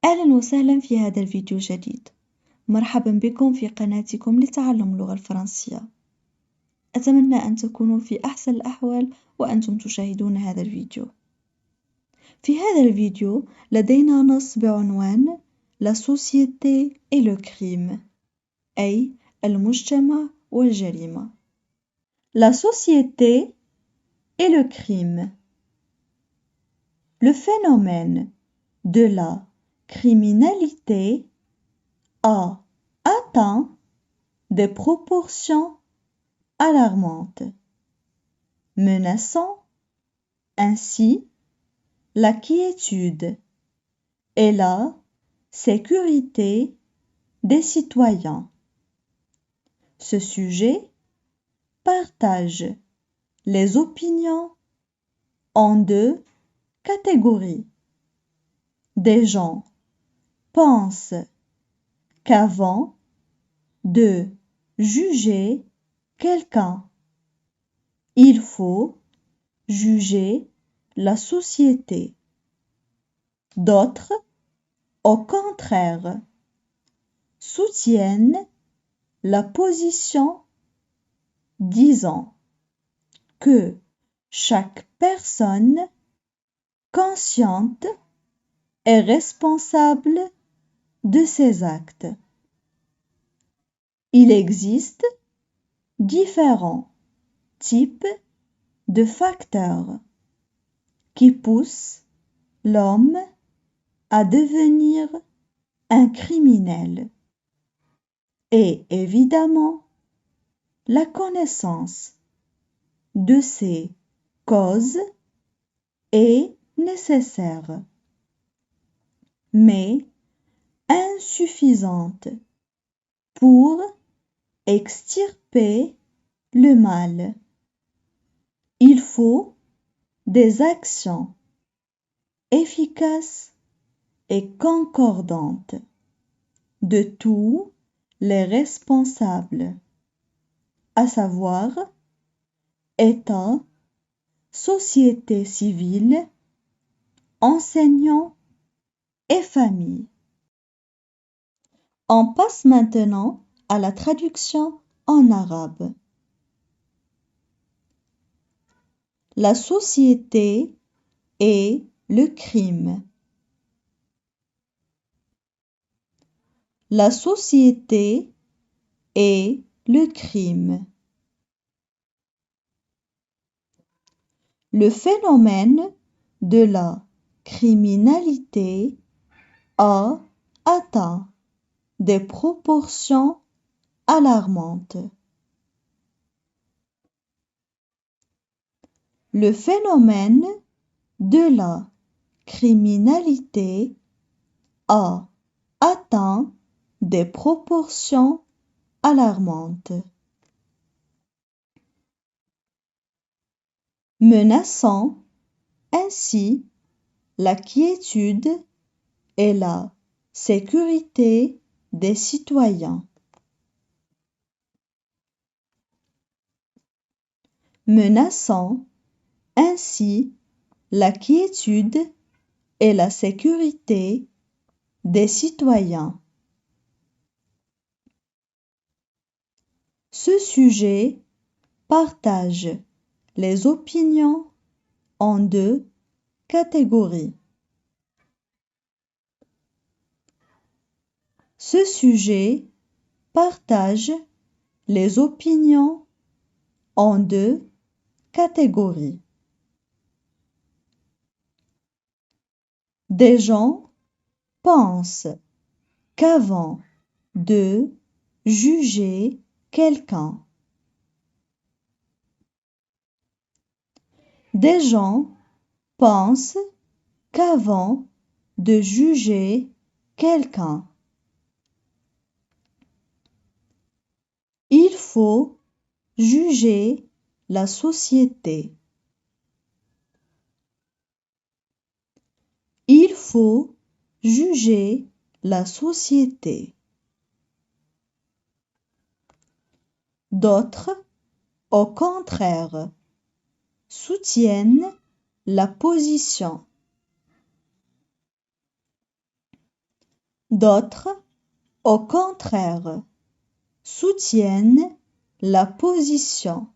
أهلا وسهلا في هذا الفيديو الجديد. مرحبا بكم في قناتكم لتعلم اللغة الفرنسية. أتمنى أن تكونوا في أحسن الأحوال وأنتم تشاهدون هذا الفيديو. في هذا الفيديو لدينا نص بعنوان La société et le crime، أي المجتمع والجريمة. La société et le crime. Le phénomène de la criminalité a atteint des proportions alarmantes, menaçant ainsi la quiétude et la sécurité des citoyens. Ce sujet partage les opinions en deux catégories. Des gens pensent qu'avant de juger quelqu'un, il faut juger la société. D'autres, au contraire, soutiennent la position disant que chaque personne consciente est responsable de ses actes. Il existe différents types de facteurs qui poussent l'homme à devenir un criminel. Et évidemment, la connaissance de ces causes est nécessaire, mais insuffisante pour extirper le mal. Il faut des actions efficaces et concordantes de tous les responsables, à savoir État, société civile, enseignants et famille. On passe maintenant à la traduction en arabe. La société et le crime. La société et le crime. Le phénomène de la criminalité a atteint des proportions alarmantes. Le phénomène de la criminalité a atteint des proportions alarmantes, menaçant ainsi la quiétude et la sécurité des citoyens. Menaçant ainsi la quiétude et la sécurité des citoyens. Ce sujet partage les opinions en deux catégories. Ce sujet partage les opinions en deux catégories. Des gens pensent qu'avant de juger quelqu'un, des gens pensent qu'avant de juger quelqu'un, il faut juger la société. Il faut juger la société. D'autres, au contraire, soutiennent la position D'autres, au contraire, soutiennent la position.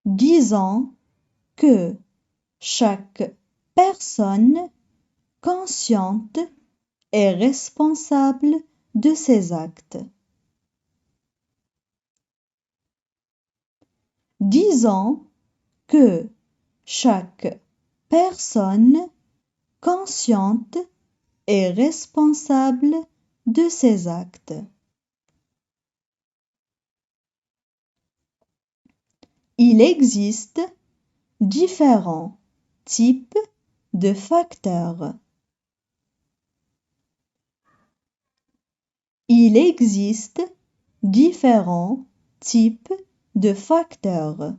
Disons que chaque personne consciente est responsable de ses actes. Disons que chaque personne consciente est responsable de ses actes. Il existe différents types de facteurs. Il existe différents types de facteurs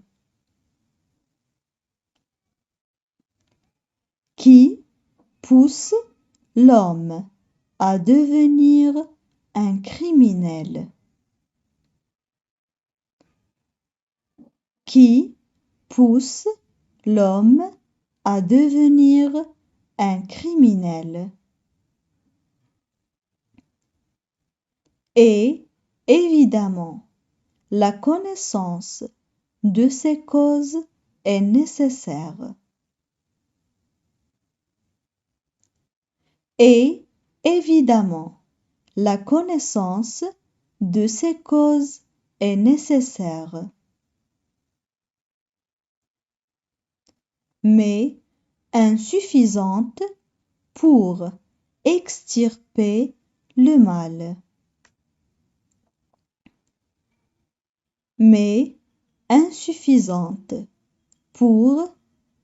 qui poussent l'homme à devenir un criminel. Qui pousse l'homme à devenir un criminel. Et évidemment, la connaissance de ces causes est nécessaire. Et évidemment, la connaissance de ces causes est nécessaire. Mais insuffisante pour extirper le mal. Mais insuffisante pour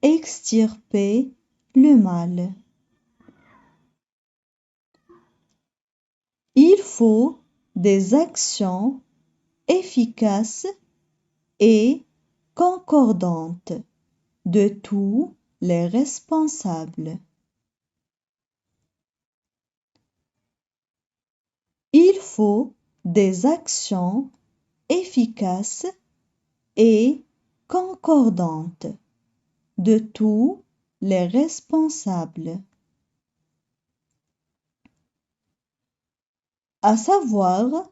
extirper le mal. Il faut des actions efficaces et concordantes de tous les responsables. Il faut des actions efficaces et concordantes de tous les responsables, à savoir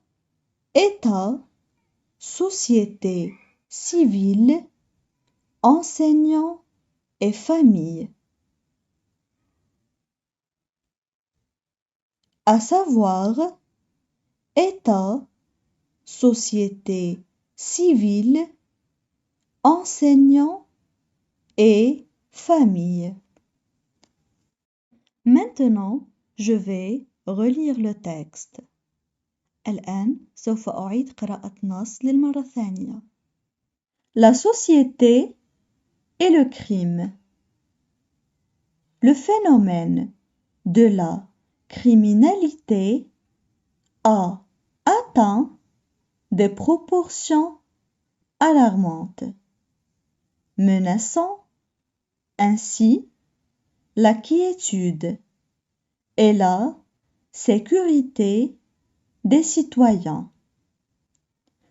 État, société civile, enseignants et famille. À savoir État, société civile, enseignants et famille. Maintenant, je vais relire le texte. الآن سوف أعيد قراءة نص للمرة الثانية. La société et le crime. Le phénomène de la criminalité a atteint des proportions alarmantes, menaçant ainsi la quiétude et la sécurité des citoyens.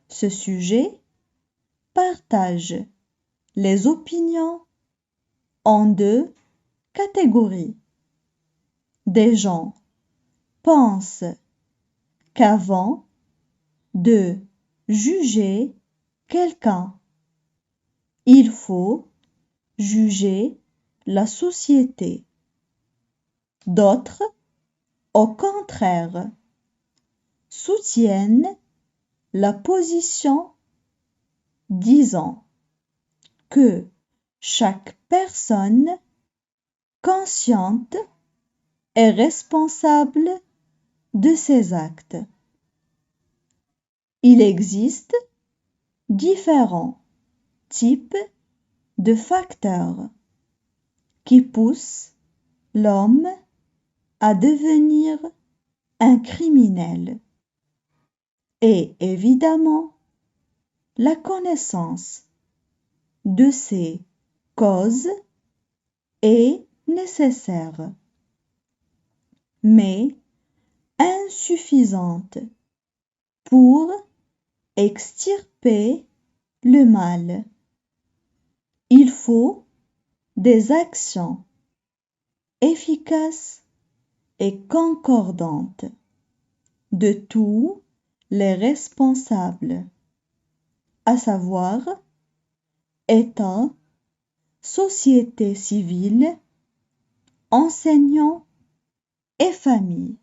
Ce sujet partage les opinions en deux catégories. Des gens pensent qu'avant de juger quelqu'un, il faut juger la société. D'autres, au contraire, soutiennent la position disant que chaque personne consciente est responsable de ses actes. Il existe différents types de facteurs qui poussent l'homme à devenir un criminel. Et évidemment, la connaissance de ces causes est nécessaire, mais insuffisante pour extirper le mal. Il faut des actions efficace et concordante de tous les responsables, à savoir État, société civile, enseignants et famille.